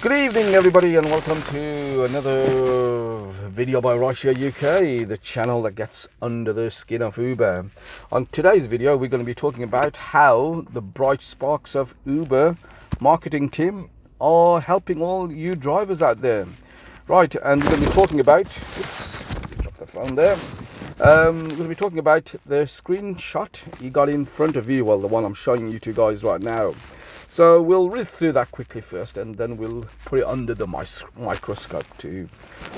Good evening everybody and welcome to another video by Russia UK, the channel that gets under the skin of Uber. On today's video we're going to be talking about how the bright sparks of Uber marketing team are helping all you drivers out there. Right, and we're going to be talking about, drop the phone there. We're going to be talking about the screenshot you got in front of you, well the one I'm showing you to guys right now. So we'll read through that quickly first, and then we'll put it under the microscope to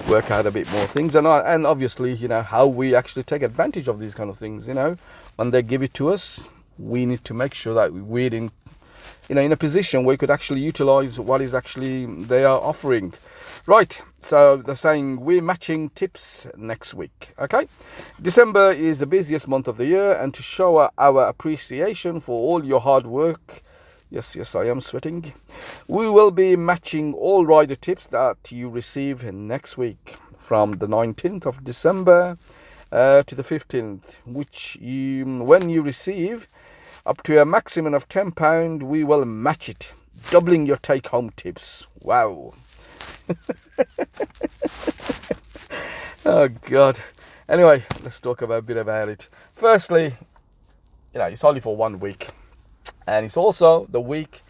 work out a bit more things, and obviously, you know, how we actually take advantage of these kind of things. You know, when they give it to us, we need to make sure that we're in a position where we could actually utilize what is actually they are offering. Right, so they're saying we're matching tips next week. Okay, December is the busiest month of the year, and to show our appreciation for all your hard work, yes, I am sweating, we will be matching all rider tips that you receive next week from the 19th of December to the 15th, which when you receive up to a maximum of £10, we will match it, doubling your take-home tips. Wow. Oh God. Anyway, let's talk a bit about it. Firstly, it's only for 1 week. And it's also the week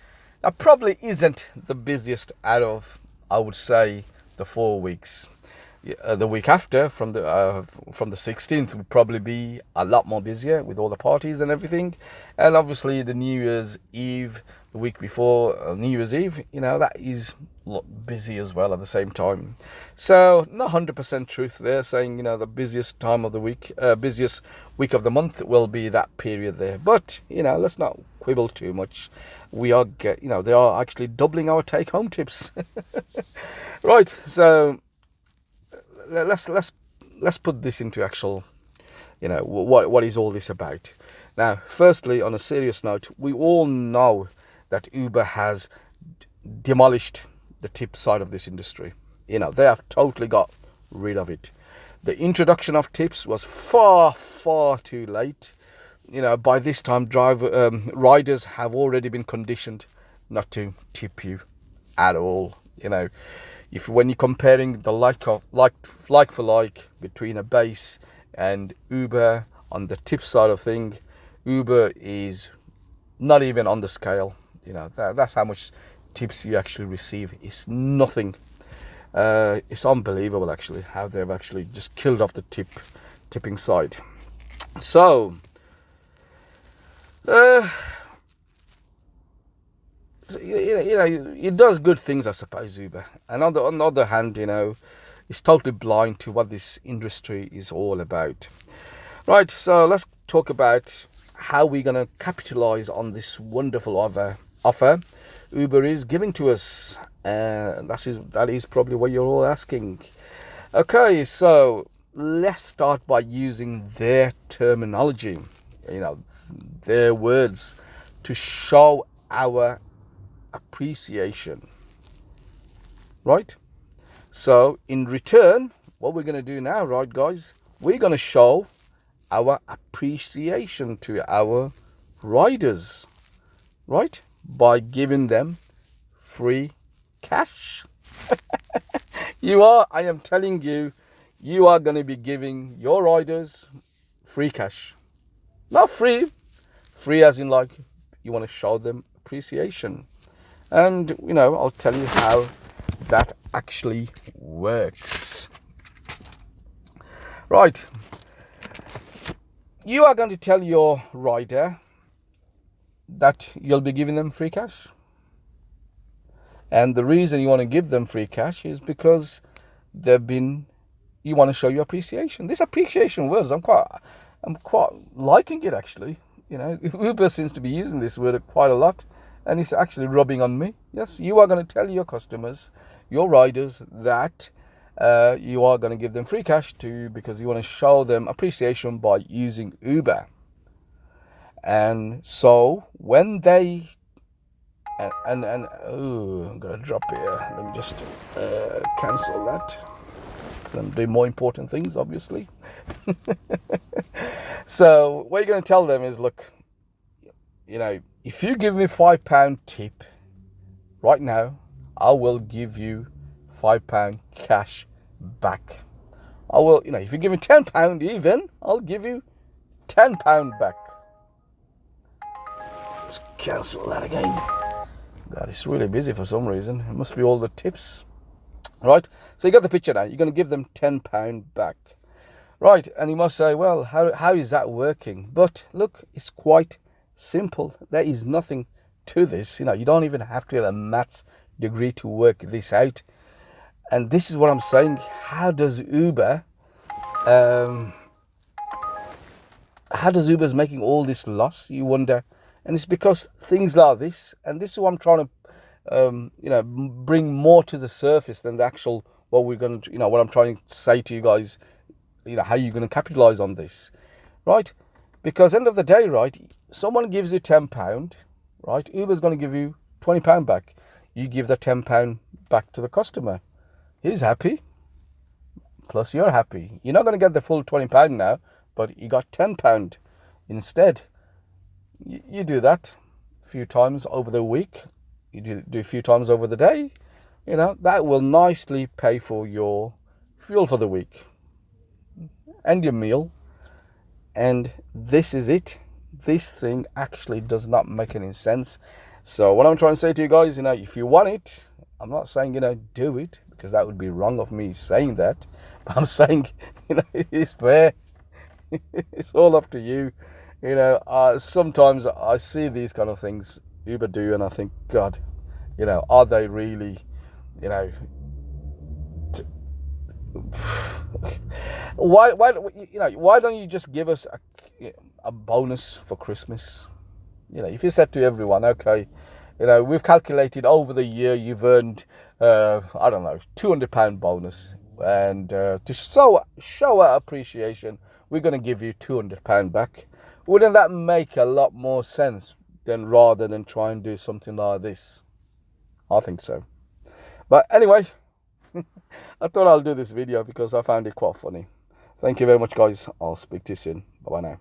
that probably isn't the busiest out of, I would say, the 4 weeks. The week after, from the 16th, would probably be a lot more busier with all the parties and everything. And obviously the New Year's Eve, the week before New Year's Eve, that is busy as well at the same time. So not 100% truth there, saying the busiest time of the week, busiest week of the month will be that period there. But let's not quibble too much. We are they are actually doubling our take-home tips. Right, so let's put this into actual, what is all this about. Now, firstly, on a serious note, we all know that Uber has demolished the tip side of this industry. They have totally got rid of it. The introduction of tips was far too late. By this time, riders have already been conditioned not to tip you at all. When you're comparing the like for like between a base and Uber on the tip side of thing, Uber is not even on the scale. That's how much tips you actually receive. It's nothing. It's unbelievable actually how they've actually just killed off the tipping side. So it does good things, I suppose, Uber. And on the other hand, it's totally blind to what this industry is all about. Right, so let's talk about how we're going to capitalize on this wonderful offer Uber is giving to us. That is probably what you're all asking. Okay, so let's start by using their terminology, their words, to show our appreciation. Right, so in return, what we're going to do now, right guys, we're going to show our appreciation to our riders, right, by giving them free cash. I am telling you, you are going to be giving your riders free cash. Not free as in like you want to show them appreciation. And I'll tell you how that actually works. Right, you are going to tell your rider that you'll be giving them free cash, and the reason you want to give them free cash is because you want to show your appreciation. This appreciation words, I'm quite liking it actually. Uber seems to be using this word quite a lot, and it's actually rubbing on me. Yes, you are going to tell your customers, your riders, that you are going to give them free cash because you want to show them appreciation by using Uber. And so when they I'm gonna drop here. Let me just cancel that, because I'm doing more important things, obviously. So what you're going to tell them is, look, if you give me £5 tip right now, I will give you £5 cash back. I will, if you give me £10 even, I'll give you £10 back. Let's cancel that again. God, it's really busy for some reason. It must be all the tips. Right, so you got the picture now. You're going to give them £10 back. Right, and you must say, well, how is that working? But look, it's quite simple. There is nothing to this. You don't even have to have a maths degree to work this out. And this is what I'm saying. How does Uber's making all this loss? You wonder. And it's because things like this, and this is what I'm trying to bring more to the surface than the actual what we're going to, what I'm trying to say to you guys, how you're going to capitalize on this, right? Because end of the day, right, someone gives you £10, right? Uber's going to give you £20 back. You give the £10 back to the customer. He's happy, plus you're happy. You're not going to get the full £20 now, but you got £10 instead. You do that a few times over the week. You do a few times over the day. That will nicely pay for your fuel for the week and your meal. And this is it. This thing actually does not make any sense. So what I'm trying to say to you guys, if you want it, I'm not saying, do it, because that would be wrong of me saying that. But I'm saying, it's there. It's all up to you. Sometimes I see these kind of things Uber do, and I think, God, are they really, why don't you just give us a bonus for Christmas? If you said to everyone, okay, we've calculated over the year you've earned, I don't know, £200 bonus, and to show our appreciation, we're going to give you £200 back. Wouldn't that make a lot more sense rather than try and do something like this? I think so. But anyway, I thought I'll do this video because I found it quite funny. Thank you very much, guys. I'll speak to you soon. Bye-bye now.